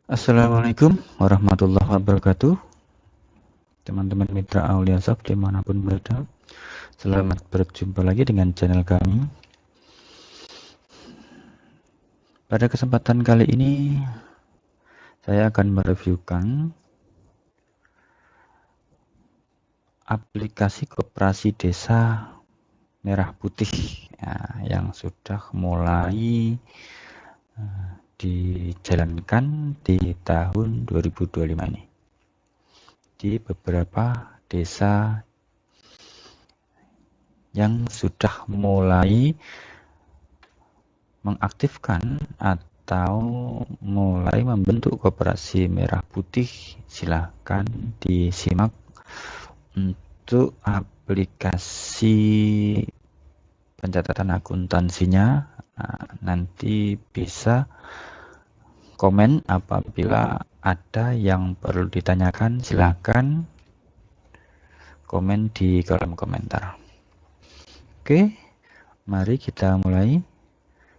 Assalamualaikum warahmatullahi wabarakatuh. Teman-teman mitra Auliasoft dimanapun berada, selamat berjumpa lagi dengan channel kami. Pada kesempatan kali ini saya akan mereviewkan aplikasi Koperasi Desa Merah Putih yang sudah mulai dijalankan di tahun 2025 ini di beberapa desa yang sudah mulai mengaktifkan atau mulai membentuk koperasi merah putih. Silahkan disimak untuk aplikasi pencatatan akuntansinya. Nanti bisa komen apabila ada yang perlu ditanyakan, silahkan komen di kolom komentar. Oke, mari kita mulai.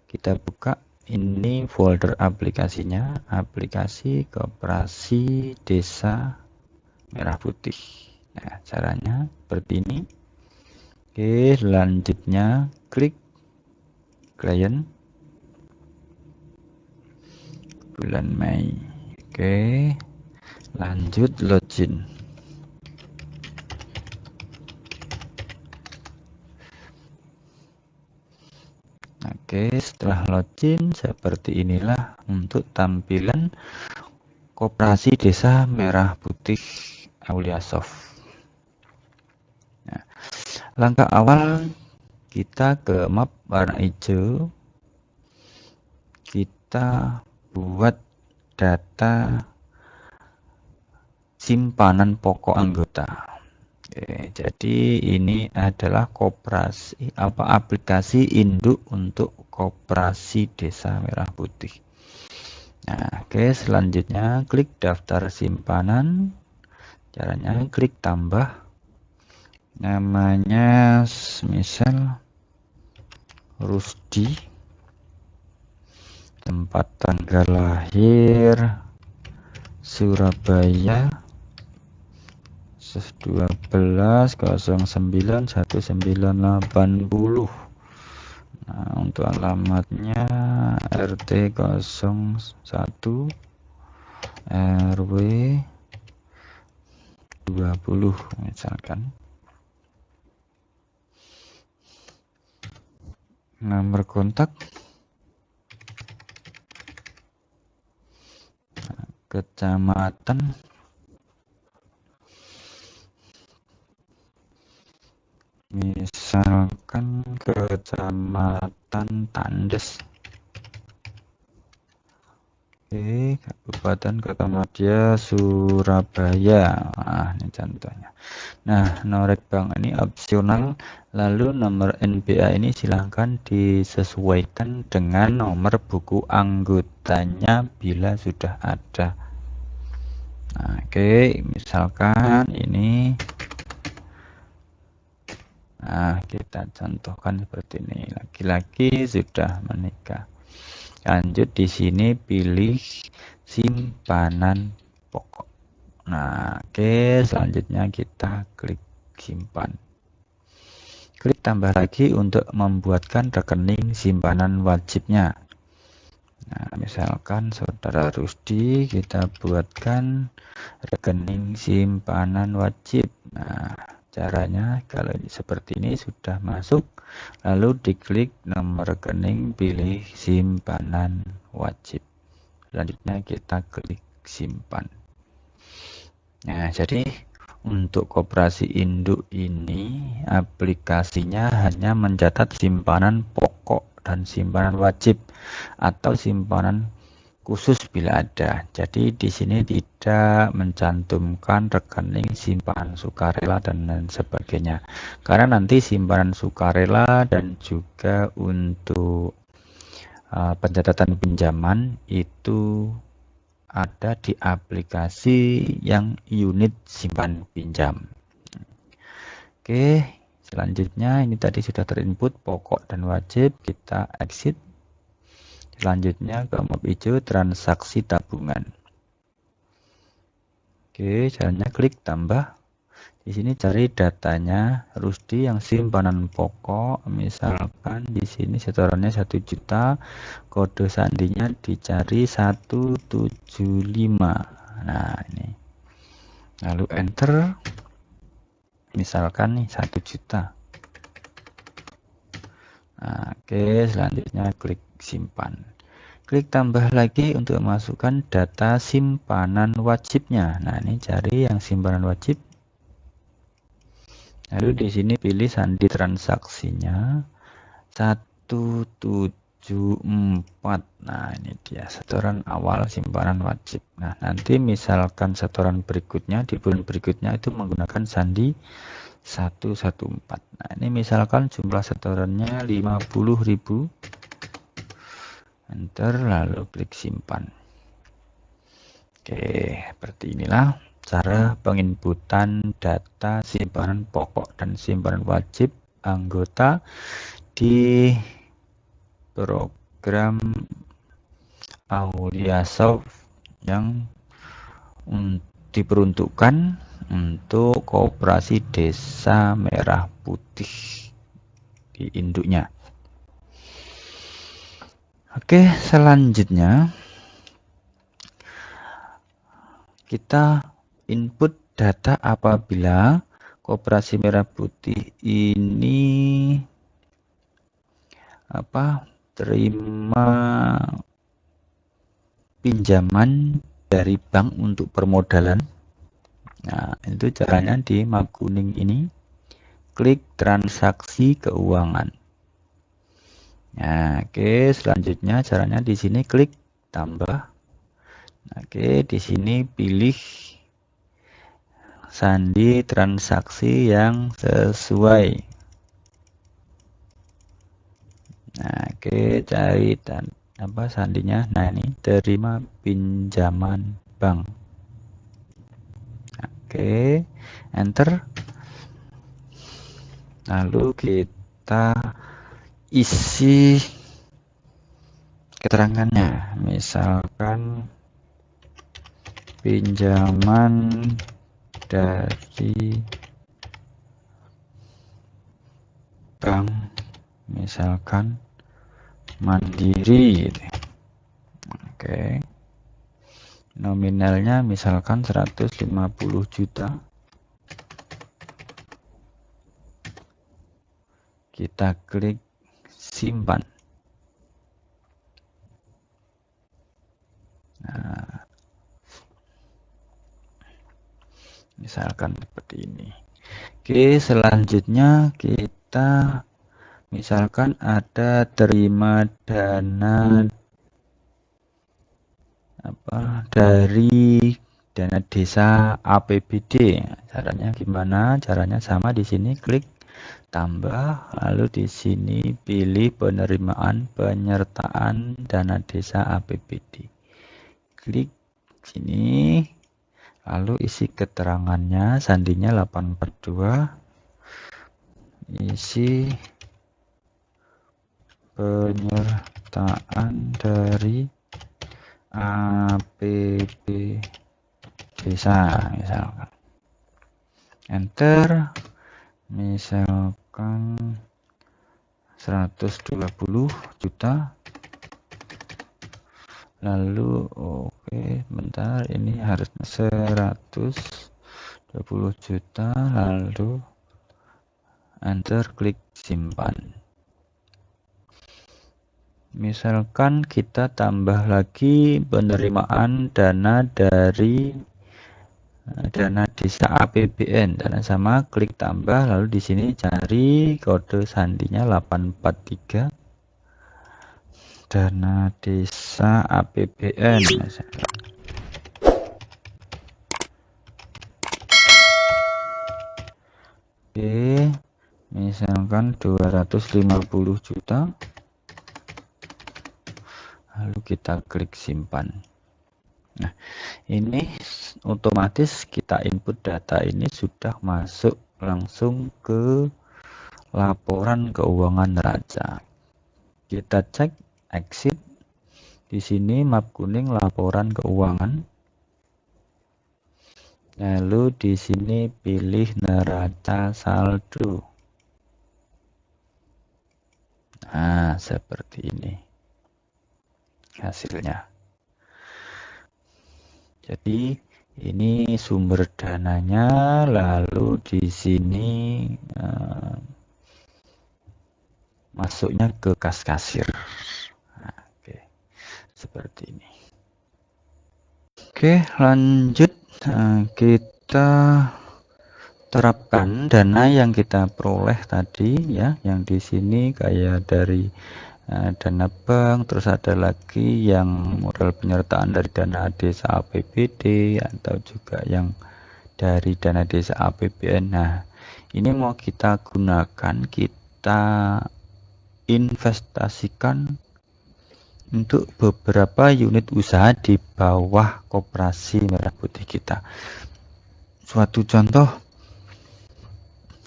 Kita buka ini folder aplikasinya, aplikasi Koperasi Desa Merah Putih. Nah, caranya seperti ini. Oke, selanjutnya klik klien bulan Mei. Oke, lanjut login. Oke, setelah login seperti inilah untuk tampilan Koperasi Desa Merah Putih Auliasoft. Nah, langkah awal kita ke map warna hijau, kita buat data simpanan pokok anggota. Oke, jadi ini adalah aplikasi induk untuk Koperasi Desa Merah Putih. Nah, oke, selanjutnya klik daftar simpanan. Caranya klik tambah, namanya misal Rusdi, tempat tanggal lahir Surabaya 12/09/1980. Nah, untuk alamatnya RT 01 RW 20 misalkan. Nomor kontak, kecamatan, misalkan Kecamatan Tandes. Oke, Kabupaten Kotamadya Surabaya. Nah, ini contohnya. Nah, nomor bank ini opsional. Lalu nomor NPA ini silahkan disesuaikan dengan nomor buku anggotanya bila sudah ada. Nah, oke, misalkan ini. Nah, kita contohkan seperti ini. Laki-laki sudah menikah. Lanjut di sini pilih simpanan pokok. Nah, oke, selanjutnya kita klik simpan. Klik tambah lagi untuk membuatkan rekening simpanan wajibnya. Nah, misalkan saudara Rusdi, kita buatkan rekening simpanan wajib. Nah, caranya kalau seperti ini sudah masuk, lalu diklik nomor rekening, pilih simpanan wajib. Selanjutnya kita klik simpan. Nah, jadi untuk koperasi induk ini aplikasinya hanya mencatat simpanan pokok dan simpanan wajib atau simpanan khusus bila ada. Jadi di sini tidak mencantumkan rekening simpanan sukarela dan lain sebagainya. Karena nanti simpanan sukarela dan juga untuk pencatatan pinjaman itu ada di aplikasi yang unit simpan pinjam. Oke, selanjutnya ini tadi sudah terinput pokok dan wajib, kita exit. Selanjutnya ke map hijau transaksi tabungan. Oke, caranya klik tambah. Di sini cari datanya Rusdi yang simpanan pokok, misalkan di sini setorannya 1 juta, kode sandinya dicari 175. Nah, ini. Lalu enter. Misalkan nih 1 juta. Nah, oke, selanjutnya klik simpan. Klik tambah lagi untuk masukkan data simpanan wajibnya. Nah, ini cari yang simpanan wajib. Lalu di sini pilih sandi transaksinya 174. Nah, ini dia setoran awal simpanan wajib. Nah, nanti misalkan setoran berikutnya di bulan berikutnya itu menggunakan sandi 114. Nah, ini misalkan jumlah setorannya 50.000. Enter lalu klik simpan. Oke, seperti inilah cara penginputan data simpanan pokok dan simpanan wajib anggota di program Auliasoft yang diperuntukkan untuk Koperasi Desa Merah Putih di induknya. Oke, selanjutnya kita input data apabila Koperasi Merah Putih ini terima pinjaman dari bank untuk permodalan. Nah, itu caranya di map kuning ini. Klik transaksi keuangan. Nah, oke, selanjutnya caranya di sini klik tambah. Oke, di sini pilih sandi transaksi yang sesuai. Nah, oke, cari sandinya. Nah, ini terima pinjaman bank. Oke, enter. Lalu kita isi keterangannya, misalkan pinjaman dari bank, misalkan Mandiri. Oke, nominalnya misalkan 150 juta. Kita klik simpan. Nah, misalkan seperti ini. Oke, selanjutnya kita misalkan ada terima dana dari dana desa APBD. Caranya gimana? Caranya sama di sini, klik tambah, lalu di sini pilih penerimaan penyertaan dana desa APBD. Klik sini, lalu isi keterangannya, sandinya 842, isi penyertaan dari APB desa, misalkan. Enter, misalkan 120 juta. Lalu oke, bentar, ini harusnya 120 juta, lalu enter, klik simpan. Misalkan kita tambah lagi penerimaan dana dari dana desa APBN, dana sama, klik tambah, lalu di sini cari kode sandinya 843, dana desa APBN misalkan. Oke, misalkan 250 juta. Lalu kita klik simpan. Nah, ini otomatis kita input data ini sudah masuk langsung ke laporan keuangan neraca. Kita cek exit. Di sini map kuning laporan keuangan. Lalu di sini pilih neraca saldo. Nah, seperti ini hasilnya. Jadi ini sumber dananya, lalu di sini masuknya ke kas kasir. Nah, oke, seperti ini. Oke, lanjut. Kita terapkan dana yang kita peroleh tadi ya, yang di sini kayak dari dana bank, terus ada lagi yang modal penyertaan dari dana desa APBD atau juga yang dari dana desa APBN. Nah, ini mau kita gunakan, kita investasikan untuk beberapa unit usaha di bawah Koperasi Merah Putih kita. Suatu contoh,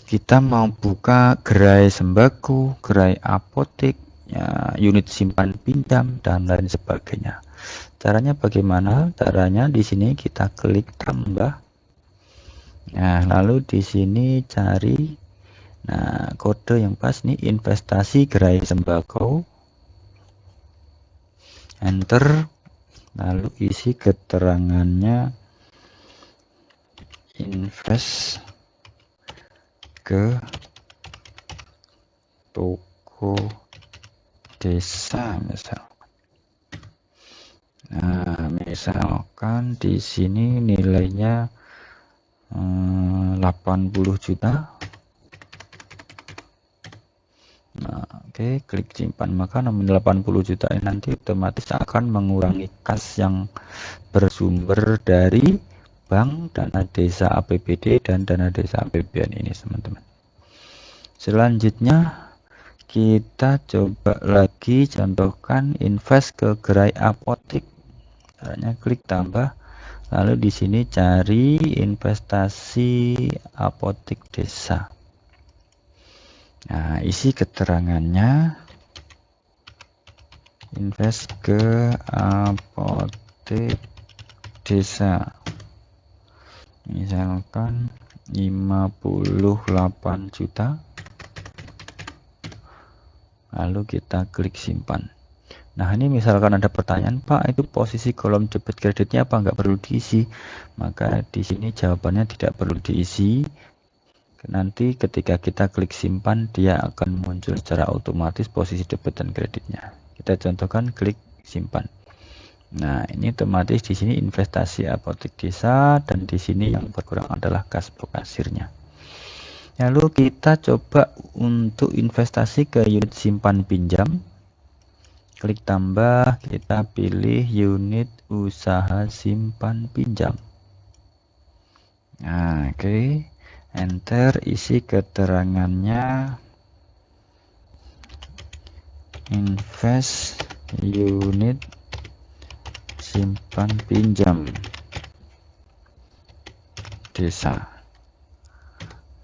kita mau buka gerai sembako, gerai apotek, ya, unit simpan pinjam dan lain sebagainya. Caranya bagaimana? Caranya di sini kita klik tambah. Nah, lalu di sini cari kode yang pas nih, investasi gerai sembako. Enter, lalu isi keterangannya, invest ke toko desa misal. Nah, misalkan di sini nilainya 80 juta. Nah, oke, klik simpan. Maka nominal 80 juta ini nanti otomatis akan mengurangi kas yang bersumber dari bank, dana desa APBD dan dana desa APBN ini, teman-teman. Selanjutnya kita coba lagi contohkan invest ke gerai apotek. Caranya klik tambah, lalu di sini cari investasi apotek desa. Nah, isi keterangannya, invest ke apotek desa. Misalkan 58 juta. Lalu kita klik simpan. Nah, ini misalkan ada pertanyaan, Pak, itu posisi kolom debit kreditnya apa nggak perlu diisi? Maka di sini jawabannya tidak perlu diisi. Nanti ketika kita klik simpan, dia akan muncul secara otomatis posisi debit dan kreditnya. Kita contohkan klik simpan. Nah, ini otomatis di sini investasi apotek desa dan di sini yang berkurang adalah kas kasirnya. Lalu kita coba untuk investasi ke unit simpan pinjam. Klik tambah, kita pilih unit usaha simpan pinjam. Nah, oke. Enter, isi keterangannya, invest unit simpan pinjam desa.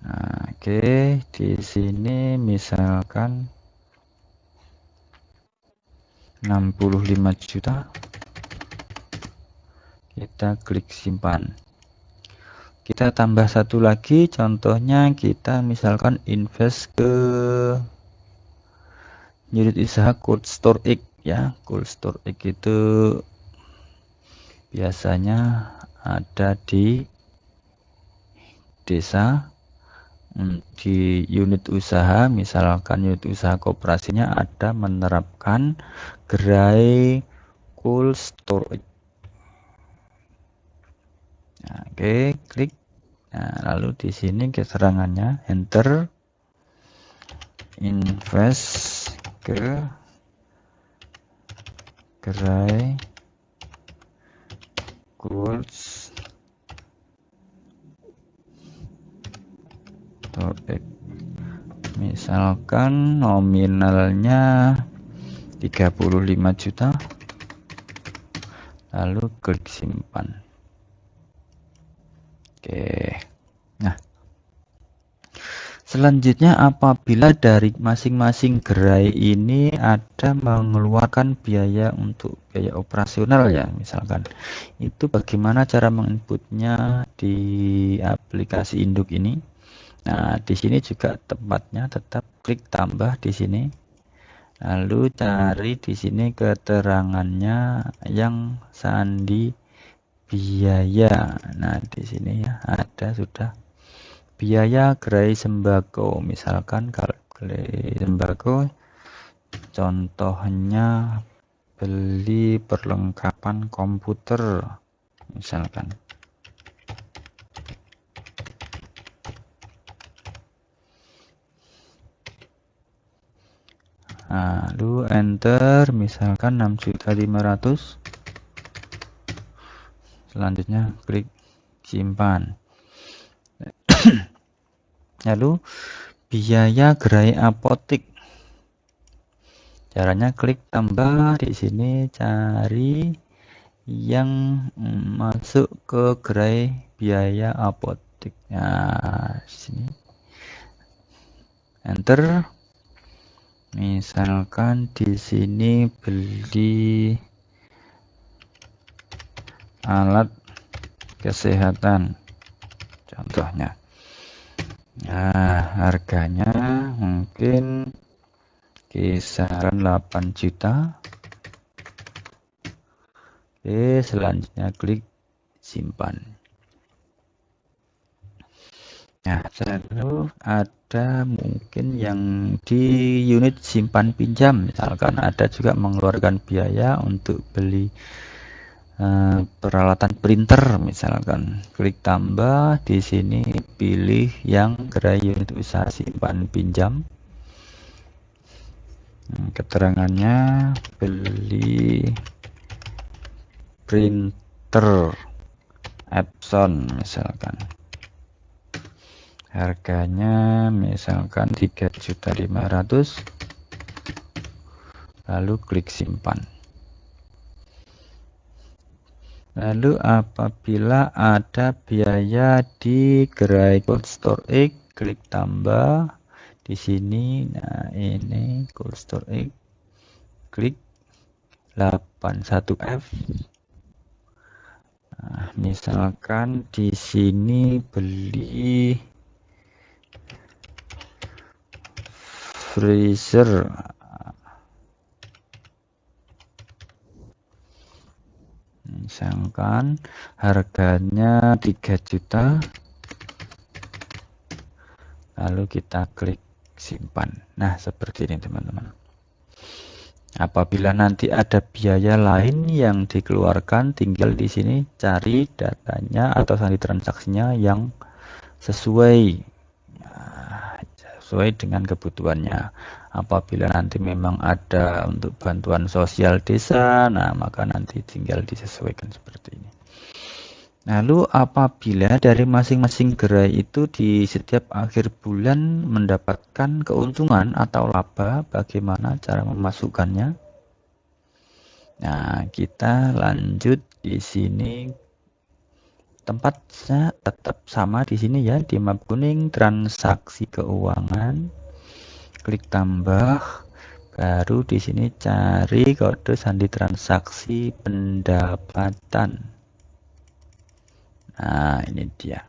Nah, oke, di sini misalkan 65 juta. Kita klik simpan. Kita tambah satu lagi, contohnya kita misalkan invest ke unit usaha Cold Store X ya. Cold Store X itu biasanya ada di desa, di unit usaha, misalkan unit usaha kooperasinya ada menerapkan gerai Cold Store X. Nah, oke, klik. Nah, lalu di sini keterangannya, enter, invest ke gerai Cold Store X. Misalkan nominalnya 35 juta. Lalu klik simpan. Oke. Nah, Selanjutnya, apabila dari masing-masing gerai ini ada mengeluarkan biaya untuk biaya operasional ya, misalkan, itu bagaimana cara menginputnya di aplikasi induk ini? Nah, di sini juga tempatnya tetap klik tambah di sini. Lalu cari di sini keterangannya yang sandi biaya. Nah, di sini ya ada sudah biaya gerai sembako. Misalkan kalau gerai sembako contohnya beli perlengkapan komputer misalkan. Lalu enter misalkan 6.500.000. Selanjutnya klik simpan. Lalu biaya gerai apotik. Caranya klik tambah di sini, cari yang masuk ke gerai biaya apotik. Nah, di sini enter. Misalkan di sini beli alat kesehatan contohnya. Nah, harganya mungkin kisaran 8 juta. Oke, selanjutnya klik simpan. Nah, lalu ada mungkin yang di unit simpan pinjam, misalkan ada juga mengeluarkan biaya untuk beli peralatan printer, misalkan klik tambah di sini, pilih yang gerai unit usaha simpan pinjam. Keterangannya beli printer Epson misalkan. Harganya misalkan 3.500.000. Lalu klik simpan. Lalu apabila ada biaya di gerai Cold Store X, klik tambah di sini. Nah, ini Cold Store X. Klik 81F. Nah, misalkan di sini beli freezer. Misalkan harganya 3 juta. Lalu kita klik simpan. Nah, seperti ini teman-teman. Apabila nanti ada biaya lain yang dikeluarkan, tinggal di sini cari datanya atau sandi transaksinya yang sesuai dengan kebutuhannya. Apabila nanti memang ada untuk bantuan sosial desa, nah maka nanti tinggal disesuaikan seperti ini. Lalu apabila dari masing-masing gerai itu di setiap akhir bulan mendapatkan keuntungan atau laba, bagaimana cara memasukkannya? Nah, kita lanjut di sini. Tempatnya tetap sama di sini ya, di map kuning transaksi keuangan. Klik tambah, baru di sini cari kode sandi transaksi pendapatan. Nah, ini dia.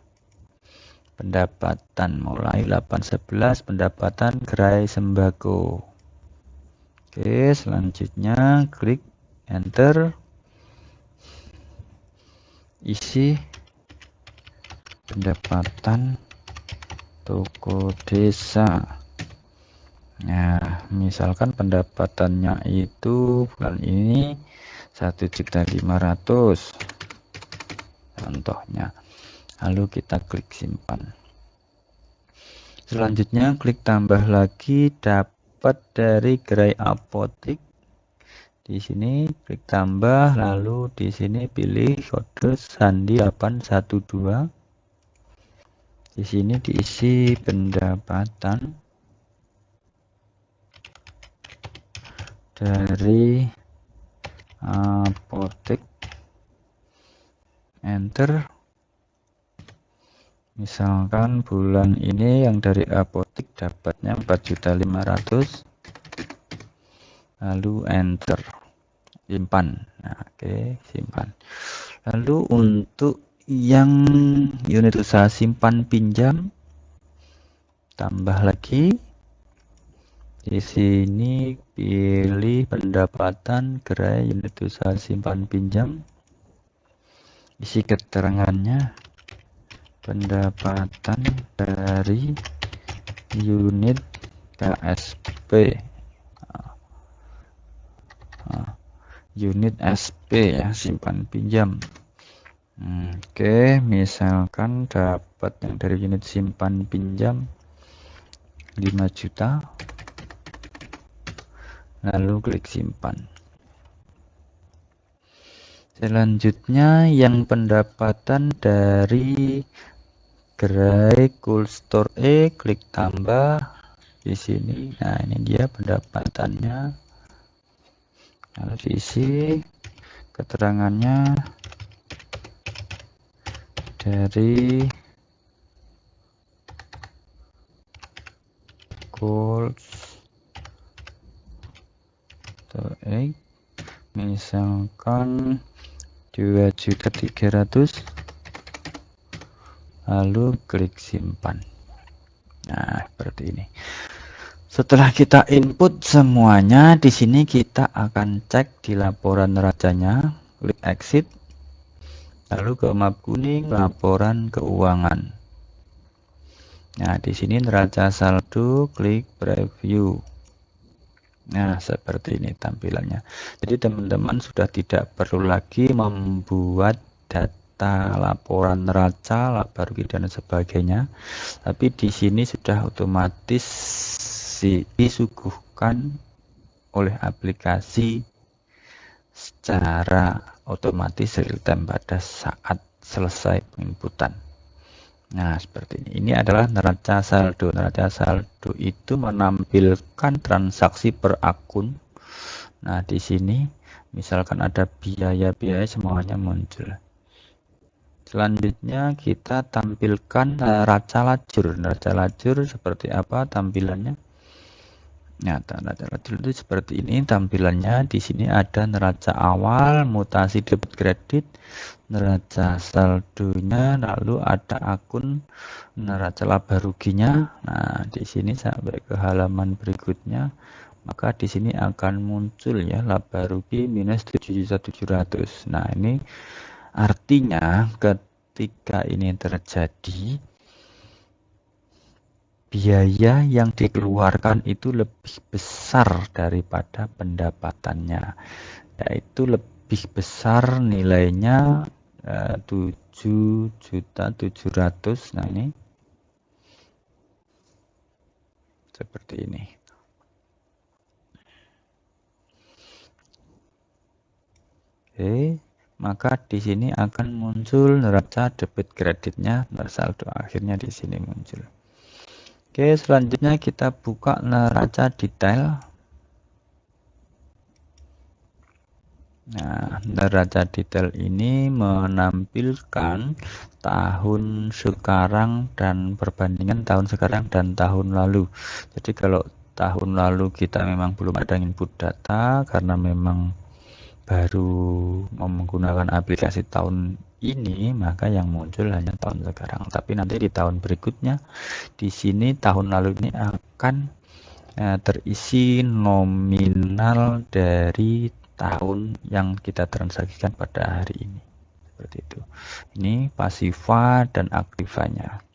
Pendapatan mulai 8/11, pendapatan gerai sembako. Oke, selanjutnya klik enter. Isi pendapatan toko desa. Nah, misalkan pendapatannya itu bulan ini 1.500.000 contohnya. Lalu kita klik simpan. Selanjutnya klik tambah lagi, dapat dari gerai apotik. Di sini klik tambah, lalu di sini pilih kode sandi 812. Di sini diisi pendapatan dari apotek. Enter. Misalkan bulan ini yang dari apotik dapatnya 4.500.000, lalu enter, simpan. Nah, oke, simpan. Lalu untuk yang unit usaha simpan pinjam, tambah lagi. Di sini pilih pendapatan gerai unit usaha simpan pinjam. Isi keterangannya, pendapatan dari unit KSP, unit SP ya, simpan pinjam. Oke, misalkan dapat yang dari unit simpan pinjam 5 juta, lalu klik simpan. Selanjutnya yang pendapatan dari gerai Cool Store klik tambah di sini. Nah, ini dia pendapatannya. Lalu diisi keterangannya dari Cool Store misalkan 2.300.000, lalu klik simpan. Nah, seperti ini. Setelah kita input semuanya, di sini kita akan cek di laporan neracanya, klik exit, lalu ke map kuning, laporan keuangan. Nah, di sini neraca saldo, klik preview. Nah, seperti ini tampilannya. Jadi teman-teman sudah tidak perlu lagi membuat data laporan neraca, laba rugi dan sebagainya. Tapi di sini sudah otomatis disuguhkan oleh aplikasi secara otomatis real time pada saat selesai penginputan. Nah, seperti ini. Ini adalah neraca saldo. Neraca saldo itu menampilkan transaksi per akun. Nah, di sini misalkan ada biaya-biaya semuanya muncul. Selanjutnya kita tampilkan neraca lajur. Neraca lajur seperti apa tampilannya? Nah, neraca lajur itu seperti ini tampilannya. Di sini ada neraca awal, mutasi debit kredit, neraca saldonya, lalu ada akun neraca laba ruginya. Nah, di sini sampai ke halaman berikutnya, maka di sini akan muncul ya laba rugi minus 7.700. Nah, ini artinya ketika ini terjadi, biaya yang dikeluarkan itu lebih besar daripada pendapatannya, yaitu lebih besar nilainya 7.700.000. Nah, ini seperti ini. Oke, maka di sini akan muncul neraca debit kreditnya, saldo akhirnya di sini muncul. Oke, selanjutnya kita buka neraca detail. Nah, neraca detail ini menampilkan tahun sekarang dan perbandingan tahun sekarang dan tahun lalu. Jadi kalau tahun lalu kita memang belum ada input data karena memang baru menggunakan aplikasi tahun ini, maka yang muncul hanya tahun sekarang. Tapi nanti di tahun berikutnya, di sini tahun lalu ini akan terisi nominal dari tahun yang kita transaksikan pada hari ini. Seperti itu. Ini pasifa dan aktifanya.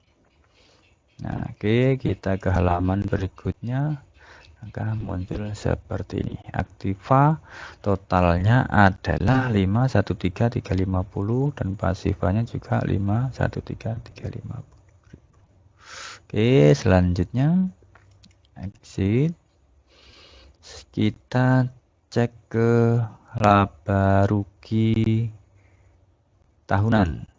Nah, oke, kita ke halaman berikutnya. Maka muncul seperti ini. Aktiva totalnya adalah 513.350 dan pasifanya juga 513.350. Oke, selanjutnya exit. Kita cek ke laba rugi tahunan.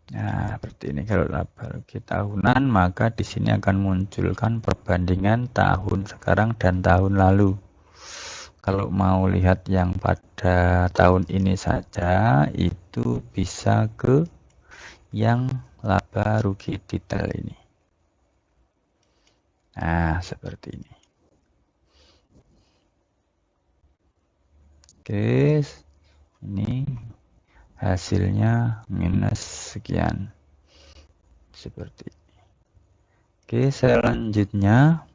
Nah, seperti ini. Kalau laba rugi tahunan, maka di sini akan munculkan perbandingan tahun sekarang dan tahun lalu. Kalau mau lihat yang pada tahun ini saja, itu bisa ke yang laba rugi detail ini. Nah, seperti ini. Oke, ini hasilnya minus sekian. Seperti ini. Oke, selanjutnya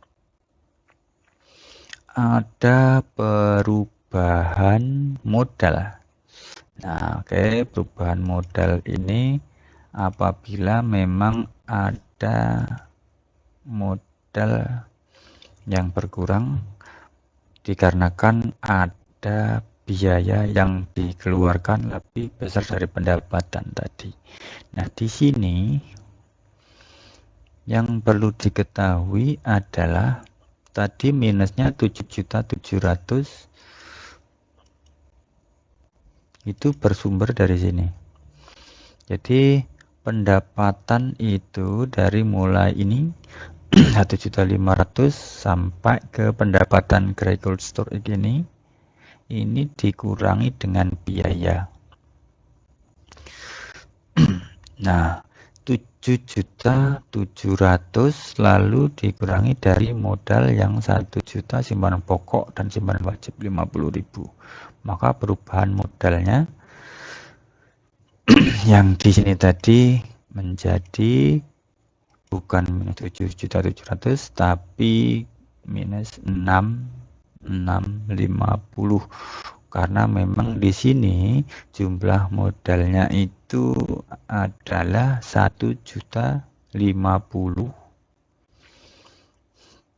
ada perubahan modal. Nah, oke, perubahan modal ini apabila memang ada modal yang berkurang dikarenakan ada biaya yang dikeluarkan lebih besar dari pendapatan tadi. Nah, di sini yang perlu diketahui adalah tadi minusnya 7.700.000 itu bersumber dari sini. Jadi pendapatan itu dari mulai ini 1.500.000 sampai ke pendapatan Grey Gold Store ini dikurangi dengan biaya. Nah, 7.700.000 lalu dikurangi dari modal yang 1 juta simpanan pokok dan simpanan wajib 50.000. Maka perubahan modalnya yang di sini tadi menjadi bukan minus 7.700.000 tapi minus 6.650 karena memang di sini jumlah modalnya itu adalah 1.050.000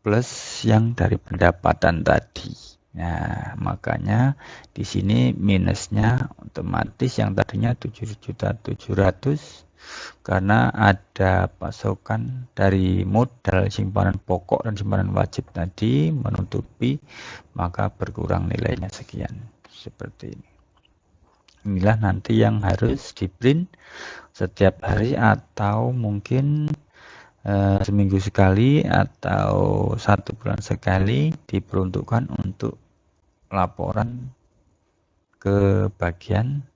plus yang dari pendapatan tadi. Nah, makanya di sini minusnya otomatis yang tadinya 7.700.000 karena ada pasokan dari modal simpanan pokok dan simpanan wajib tadi menutupi, maka berkurang nilainya sekian. Seperti ini. Inilah nanti yang harus di print setiap hari atau mungkin seminggu sekali atau 1 bulan sekali diperuntukkan untuk laporan ke bagian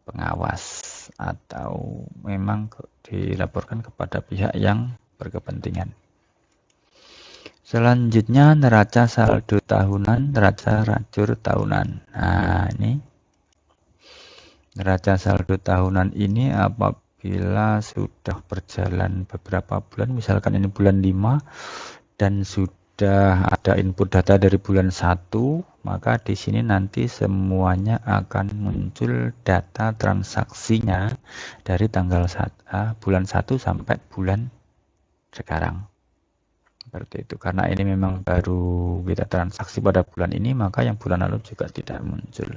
pengawas atau memang dilaporkan kepada pihak yang berkepentingan. Selanjutnya neraca saldo tahunan, neraca rajur tahunan. Nah, ini neraca saldo tahunan ini apabila sudah berjalan beberapa bulan, misalkan ini bulan 5 dan sudah ada input data dari bulan 1, maka di sini nanti semuanya akan muncul data transaksinya dari tanggal bulan 1 sampai bulan sekarang. Seperti itu. Karena ini memang baru kita transaksi pada bulan ini, maka yang bulan lalu juga tidak muncul.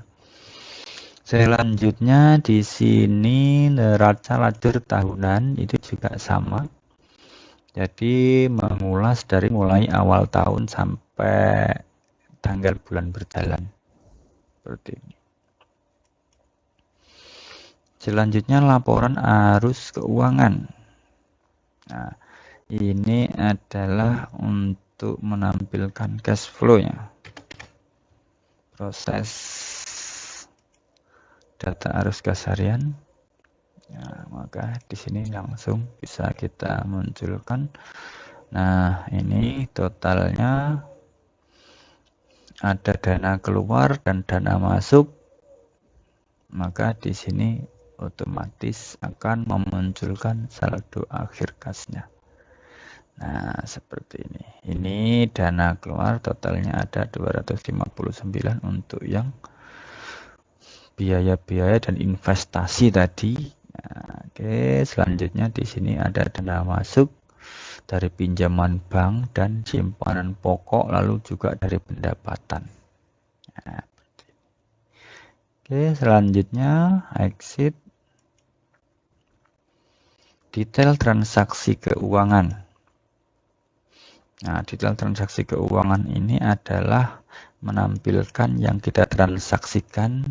Selanjutnya di sini neraca lajur tahunan itu juga sama. Jadi mengulas dari mulai awal tahun sampai tanggal bulan berjalan. Seperti ini. Selanjutnya laporan arus keuangan. Nah, ini adalah untuk menampilkan cash flow-nya. Proses data arus kas harian. Ya, maka di sini langsung bisa kita munculkan. Nah, ini totalnya ada dana keluar dan dana masuk. Maka di sini otomatis akan memunculkan saldo akhir kasnya. Nah, seperti ini. Ini dana keluar totalnya ada 259 untuk yang biaya-biaya dan investasi tadi. Nah, oke, selanjutnya di sini ada dana masuk dari pinjaman bank dan simpanan pokok, lalu juga dari pendapatan. Nah, oke, selanjutnya exit detail transaksi keuangan. Nah, detail transaksi keuangan ini adalah menampilkan yang kita transaksikan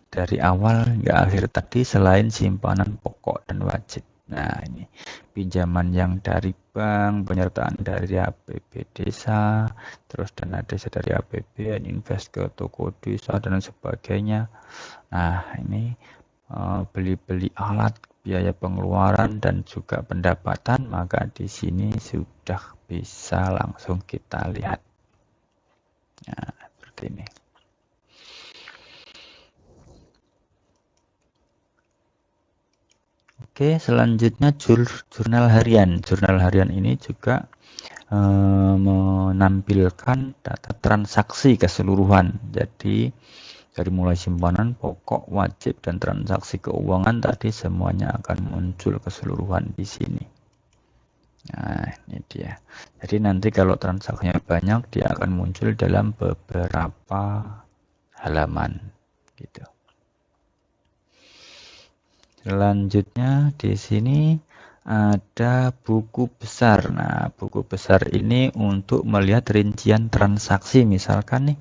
dari awal hingga akhir tadi selain simpanan pokok dan wajib. Nah, ini pinjaman yang dari bank, penyertaan dari APB desa, terus dana desa dari APBN, invest ke toko desa dan sebagainya. Nah, ini beli-beli alat biaya pengeluaran dan juga pendapatan, maka di sini sudah bisa langsung kita lihat. Nah, seperti ini. Oke, selanjutnya jurnal harian. Jurnal harian ini juga menampilkan data transaksi keseluruhan. Jadi dari mulai simpanan, pokok, wajib, dan transaksi keuangan tadi semuanya akan muncul keseluruhan di sini. Nah, ini dia. Jadi nanti kalau transaksinya banyak, dia akan muncul dalam beberapa halaman gitu. Selanjutnya di sini ada buku besar. Nah, buku besar ini untuk melihat rincian transaksi. Misalkan nih,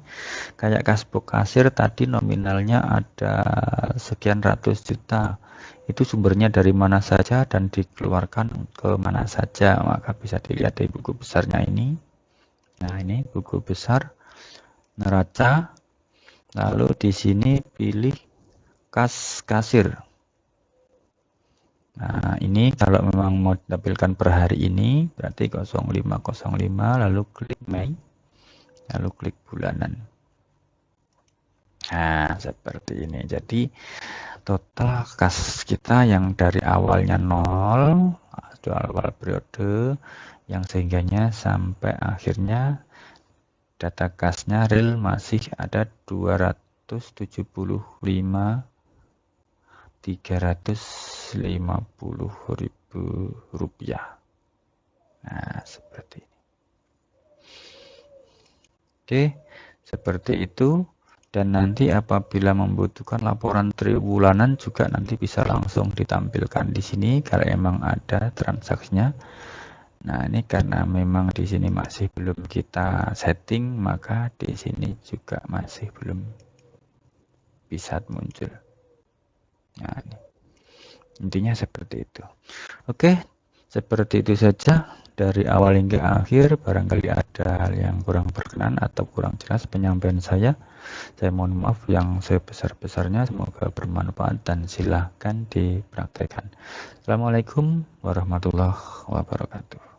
kayak kasbuk kasir tadi nominalnya ada sekian ratus juta. Itu sumbernya dari mana saja dan dikeluarkan ke mana saja. Maka bisa dilihat di buku besarnya ini. Nah, ini buku besar neraca. Lalu di sini pilih kasir. Nah, ini kalau memang mau ditampilkan per hari ini, berarti 0505, lalu klik Mei, lalu klik bulanan. Nah, seperti ini. Jadi, total kas kita yang dari awalnya 0, itu awal periode, yang sehingganya sampai akhirnya data kasnya real masih ada 275.350.000 rupiah. Nah, seperti ini. Oke, seperti itu. Dan nanti apabila membutuhkan laporan tribulanan juga nanti bisa langsung ditampilkan di sini kalau memang ada transaksinya. Nah, ini karena memang di sini masih belum kita setting, maka di sini juga masih belum bisa muncul. Nah, ini. Intinya seperti itu. Oke, seperti itu saja dari awal hingga akhir. Barangkali ada hal yang kurang berkenan atau kurang jelas penyampaian saya. Saya mohon maaf yang sebesar-besarnya. Semoga bermanfaat dan silahkan dipraktekkan. Assalamualaikum warahmatullahi wabarakatuh.